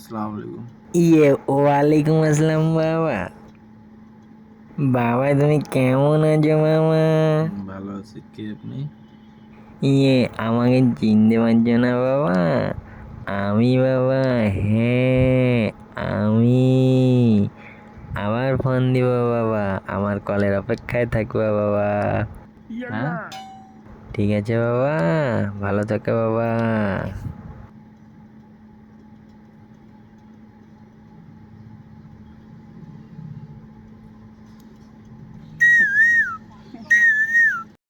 আসসালামু আলাইকুম। ওয়ালাইকুম আসসালাম বাবা। বাবা তুমি কেমন আছো মামা? ভালো আছি। কে আপনি? আমাকে চিনতে পারছো না বাবা? আমি বাবা, হ্যাঁ আমি। আবার ফোন দিব বাবা, আমার কলের অপেক্ষায় থাকবা বাবা। হ্যাঁ? ঠিক আছে বাবা, ভালো থাকো বাবা।